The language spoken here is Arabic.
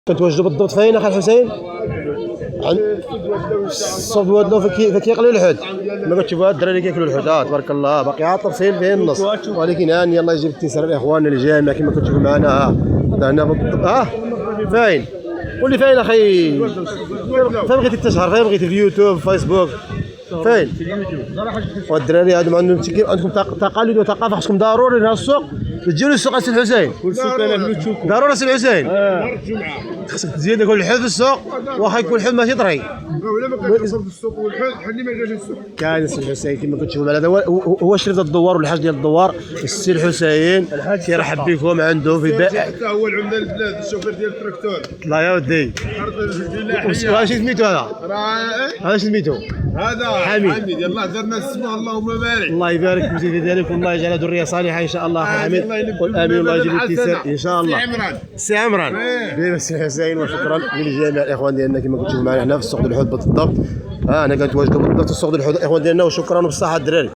كنتواجدوا بالضبط فين اخي الحسين؟ الصوب الوادلو فكيقليو الحوت. كما كتشوفوا هاد الدراري كياكلوا الحوت. تبارك الله باقي عاطر سيل فيه النص، ولكن هاني الله يجيب التيسير لاخواننا الجامع كما كتشوفوا معنا. هنا بالضبط فين؟ قول لي فين اخي؟ فين بغيتي تشهر؟ فين بغيتي؟ في اليوتيوب، فيسبوك، فين؟ والدراري هادو عندهم تقاليد وثقافه. خصكم ضروري لهذا السوق تجيو للسوق سي الحسين. كل سوق انا تشوفوا ضروري سي الحسين. نهار الجمعه خصك تزيد كل الحوت في السوق، واخا يكون الحوت ماشي طري. ولا ما كنتصل في السوق والحوت حني ما جاش السوق. كاين السي الحسين كما كتشوفوا معنا. هذا هو شريف الدوار والحاج ديال الدوار. السي الحسين كيرحب بكم عنده في حتى هو العمده البلاد، الشوفير ديال التراكتور. الله يا ودي. واش سميتو هذا؟ هذا شنو سميتو؟ هذا حميد. يلاه درنا اسمه اللهم بارك. الله يبارك في المزيد ديالك والله يجعلها ذريه صالحه ان شاء الله اخي حميد. قل امين. الله يجيب التيسير ان شاء الله. سي عمران بيه السي الحسين. وشكرا للجميع الاخوان ديالنا كما كتشوفوا معنا هنا في السوق ديال الحوت بالضبط. انا كنتواجدوا بالضبط في السوق ديال الحوت الاخوان ديالنا. وشكرا وبالصحه الدراري.